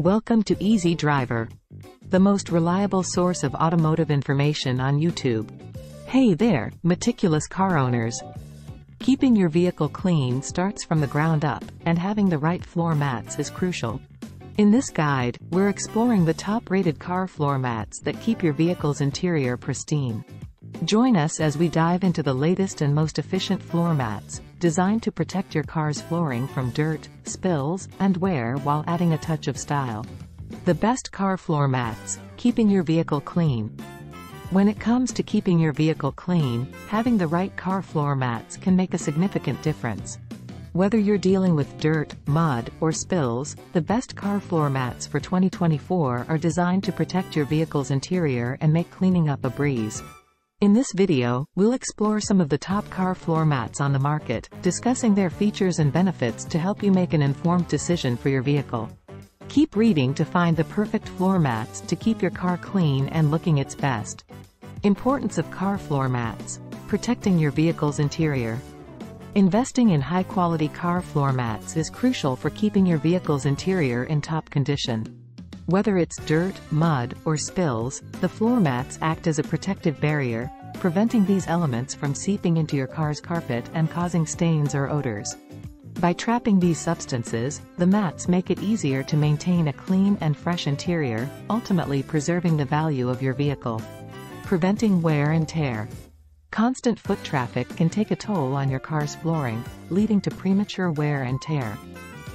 Welcome to Easy Driver, the most reliable source of automotive information on YouTube. Hey there, meticulous car owners. Keeping your vehicle clean starts from the ground up, and having the right floor mats is crucial. In this guide, we're exploring the top-rated car floor mats that keep your vehicle's interior pristine. Join us as we dive into the latest and most efficient floor mats, designed to protect your car's flooring from dirt, spills, and wear while adding a touch of style. The best car floor mats, keeping your vehicle clean. When it comes to keeping your vehicle clean, having the right car floor mats can make a significant difference. Whether you're dealing with dirt, mud, or spills, the best car floor mats for 2024 are designed to protect your vehicle's interior and make cleaning up a breeze. In this video, we'll explore some of the top car floor mats on the market, discussing their features and benefits to help you make an informed decision for your vehicle. Keep reading to find the perfect floor mats to keep your car clean and looking its best. Importance of car floor mats. Protecting your vehicle's interior. Investing in high-quality car floor mats is crucial for keeping your vehicle's interior in top condition. Whether it's dirt, mud, or spills, the floor mats act as a protective barrier, preventing these elements from seeping into your car's carpet and causing stains or odors. By trapping these substances, the mats make it easier to maintain a clean and fresh interior, ultimately preserving the value of your vehicle. Preventing wear and tear. Constant foot traffic can take a toll on your car's flooring, leading to premature wear and tear.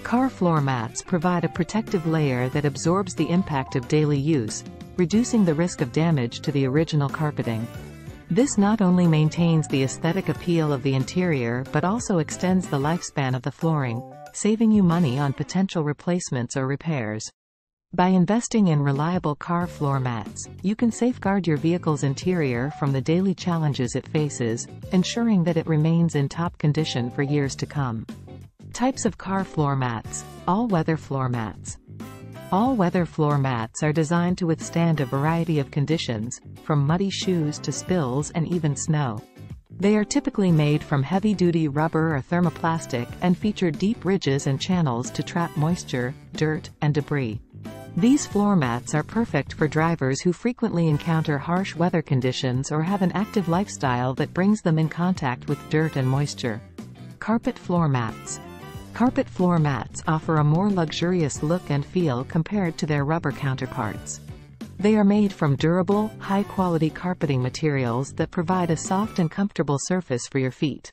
Car floor mats provide a protective layer that absorbs the impact of daily use, reducing the risk of damage to the original carpeting. This not only maintains the aesthetic appeal of the interior but also extends the lifespan of the flooring, saving you money on potential replacements or repairs. By investing in reliable car floor mats, you can safeguard your vehicle's interior from the daily challenges it faces, ensuring that it remains in top condition for years to come. Types of car floor mats. All-weather floor mats. All-weather floor mats are designed to withstand a variety of conditions, from muddy shoes to spills and even snow. They are typically made from heavy-duty rubber or thermoplastic and feature deep ridges and channels to trap moisture, dirt, and debris. These floor mats are perfect for drivers who frequently encounter harsh weather conditions or have an active lifestyle that brings them in contact with dirt and moisture. Carpet floor mats. Carpet floor mats offer a more luxurious look and feel compared to their rubber counterparts. They are made from durable, high-quality carpeting materials that provide a soft and comfortable surface for your feet.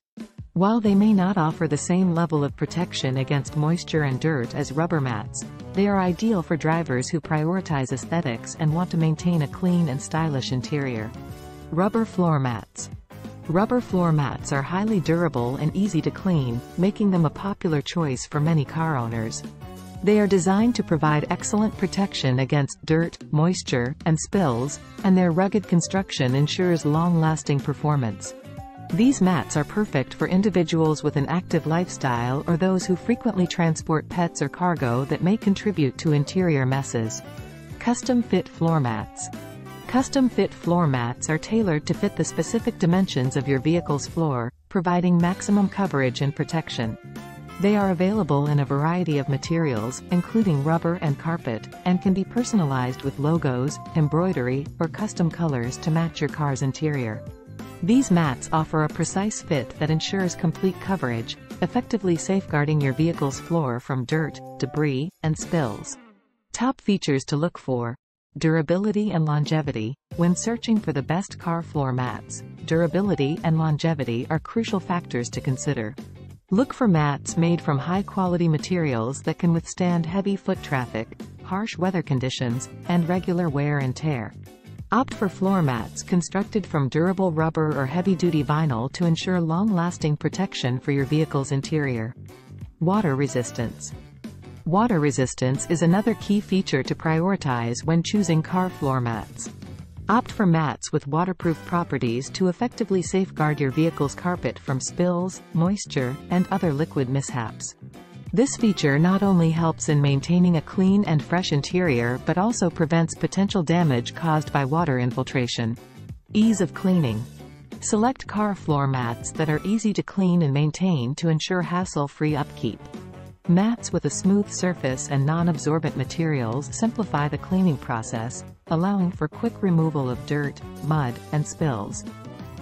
While they may not offer the same level of protection against moisture and dirt as rubber mats, they are ideal for drivers who prioritize aesthetics and want to maintain a clean and stylish interior. Rubber floor mats. Rubber floor mats are highly durable and easy to clean, making them a popular choice for many car owners. They are designed to provide excellent protection against dirt, moisture, and spills, and their rugged construction ensures long-lasting performance. These mats are perfect for individuals with an active lifestyle or those who frequently transport pets or cargo that may contribute to interior messes. Custom-fit floor mats. Custom-fit floor mats are tailored to fit the specific dimensions of your vehicle's floor, providing maximum coverage and protection. They are available in a variety of materials, including rubber and carpet, and can be personalized with logos, embroidery, or custom colors to match your car's interior. These mats offer a precise fit that ensures complete coverage, effectively safeguarding your vehicle's floor from dirt, debris, and spills. Top features to look for. Durability and longevity. When searching for the best car floor mats, durability and longevity are crucial factors to consider. Look for mats made from high-quality materials that can withstand heavy foot traffic, harsh weather conditions, and regular wear and tear. Opt for floor mats constructed from durable rubber or heavy-duty vinyl to ensure long-lasting protection for your vehicle's interior. Water resistance. Water resistance is another key feature to prioritize when choosing car floor mats. Opt for mats with waterproof properties to effectively safeguard your vehicle's carpet from spills, moisture, and other liquid mishaps. This feature not only helps in maintaining a clean and fresh interior but also prevents potential damage caused by water infiltration. Ease of cleaning. Select car floor mats that are easy to clean and maintain to ensure hassle-free upkeep. Mats with a smooth surface and non-absorbent materials simplify the cleaning process, allowing for quick removal of dirt, mud, and spills.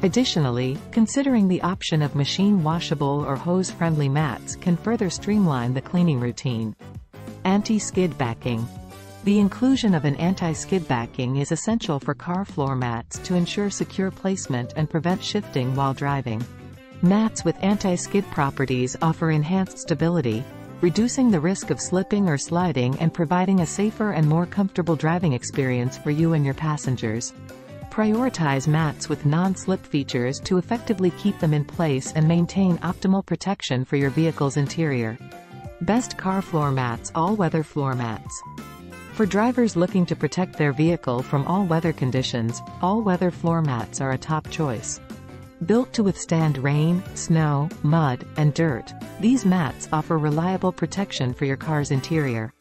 Additionally, considering the option of machine washable or hose-friendly mats can further streamline the cleaning routine. Anti-skid backing. The inclusion of an anti-skid backing is essential for car floor mats to ensure secure placement and prevent shifting while driving. Mats with anti-skid properties offer enhanced stability, reducing the risk of slipping or sliding and providing a safer and more comfortable driving experience for you and your passengers. Prioritize mats with non-slip features to effectively keep them in place and maintain optimal protection for your vehicle's interior. Best car floor mats. All-weather floor mats. For drivers looking to protect their vehicle from all weather conditions, all-weather floor mats are a top choice. Built to withstand rain, snow, mud, and dirt, these mats offer reliable protection for your car's interior.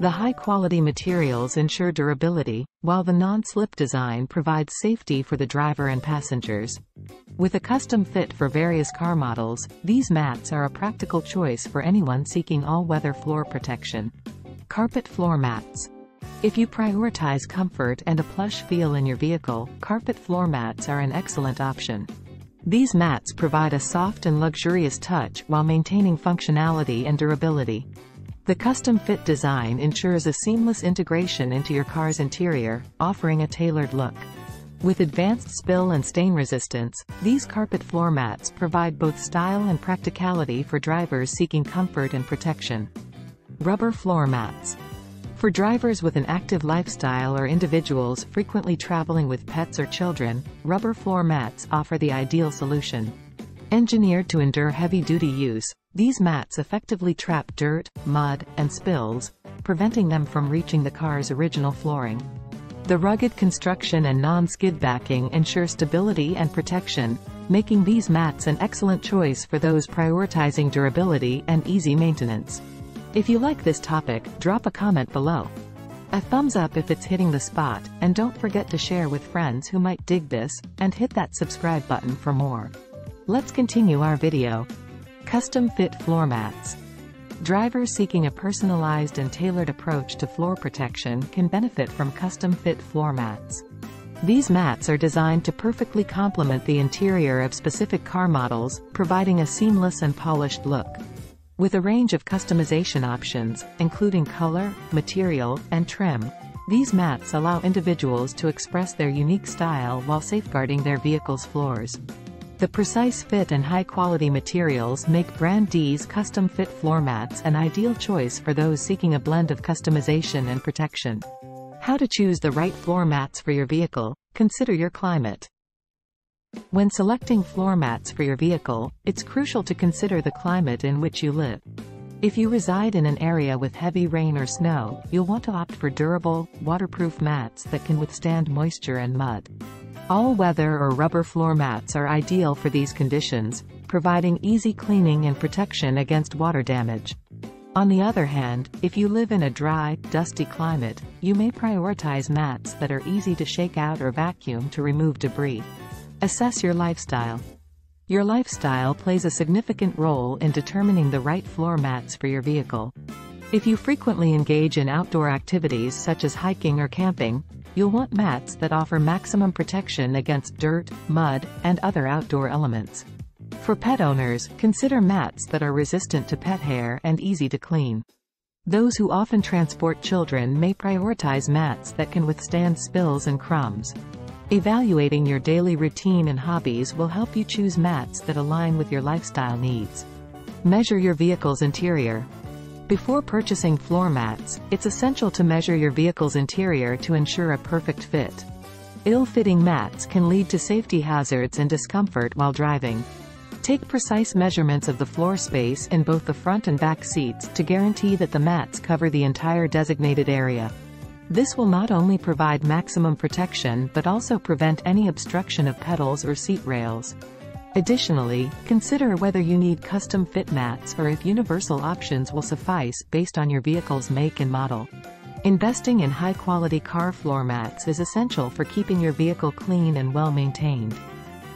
The high-quality materials ensure durability, while the non-slip design provides safety for the driver and passengers. With a custom fit for various car models, these mats are a practical choice for anyone seeking all-weather floor protection. Carpet floor mats. If you prioritize comfort and a plush feel in your vehicle, carpet floor mats are an excellent option. These mats provide a soft and luxurious touch while maintaining functionality and durability. The custom-fit design ensures a seamless integration into your car's interior, offering a tailored look. With advanced spill and stain resistance, these carpet floor mats provide both style and practicality for drivers seeking comfort and protection. Rubber floor mats. For drivers with an active lifestyle or individuals frequently traveling with pets or children, rubber floor mats offer the ideal solution. Engineered to endure heavy-duty use, these mats effectively trap dirt, mud, and spills, preventing them from reaching the car's original flooring. The rugged construction and non-skid backing ensure stability and protection, making these mats an excellent choice for those prioritizing durability and easy maintenance. If you like this topic, drop a comment below. A thumbs up if it's hitting the spot, and don't forget to share with friends who might dig this, and hit that subscribe button for more. Let's continue our video. Custom fit floor mats. Drivers seeking a personalized and tailored approach to floor protection can benefit from custom fit floor mats. These mats are designed to perfectly complement the interior of specific car models, providing a seamless and polished look. With a range of customization options, including color, material, and trim, these mats allow individuals to express their unique style while safeguarding their vehicle's floors. The precise fit and high-quality materials make Brand D's custom-fit floor mats an ideal choice for those seeking a blend of customization and protection. How to choose the right floor mats for your vehicle? Consider your climate. When selecting floor mats for your vehicle, it's crucial to consider the climate in which you live. If you reside in an area with heavy rain or snow, you'll want to opt for durable, waterproof mats that can withstand moisture and mud. All-weather or rubber floor mats are ideal for these conditions, providing easy cleaning and protection against water damage. On the other hand, if you live in a dry, dusty climate, you may prioritize mats that are easy to shake out or vacuum to remove debris. Assess your lifestyle. Your lifestyle plays a significant role in determining the right floor mats for your vehicle. If you frequently engage in outdoor activities such as hiking or camping, you'll want mats that offer maximum protection against dirt, mud, and other outdoor elements. For pet owners, consider mats that are resistant to pet hair and easy to clean. Those who often transport children may prioritize mats that can withstand spills and crumbs. Evaluating your daily routine and hobbies will help you choose mats that align with your lifestyle needs. Measure your vehicle's interior. Before purchasing floor mats, it's essential to measure your vehicle's interior to ensure a perfect fit. Ill-fitting mats can lead to safety hazards and discomfort while driving. Take precise measurements of the floor space in both the front and back seats to guarantee that the mats cover the entire designated area. This will not only provide maximum protection but also prevent any obstruction of pedals or seat rails. Additionally, consider whether you need custom-fit mats or if universal options will suffice based on your vehicle's make and model. Investing in high-quality car floor mats is essential for keeping your vehicle clean and well-maintained.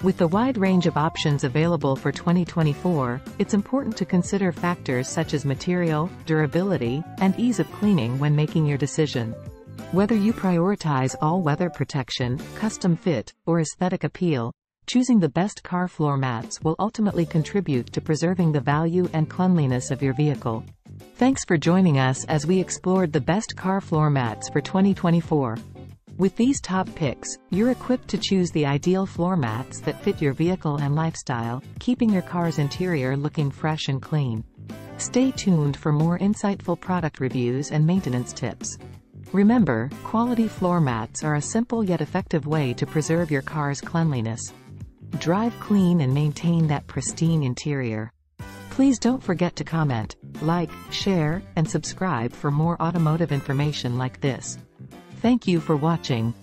With the wide range of options available for 2024, it's important to consider factors such as material, durability, and ease of cleaning when making your decision. Whether you prioritize all-weather protection, custom fit, or aesthetic appeal, choosing the best car floor mats will ultimately contribute to preserving the value and cleanliness of your vehicle. Thanks for joining us as we explored the best car floor mats for 2024. With these top picks, you're equipped to choose the ideal floor mats that fit your vehicle and lifestyle, keeping your car's interior looking fresh and clean. Stay tuned for more insightful product reviews and maintenance tips. Remember, quality floor mats are a simple yet effective way to preserve your car's cleanliness. Drive clean and maintain that pristine interior. Please don't forget to comment, like, share, and subscribe for more automotive information like this. Thank you for watching.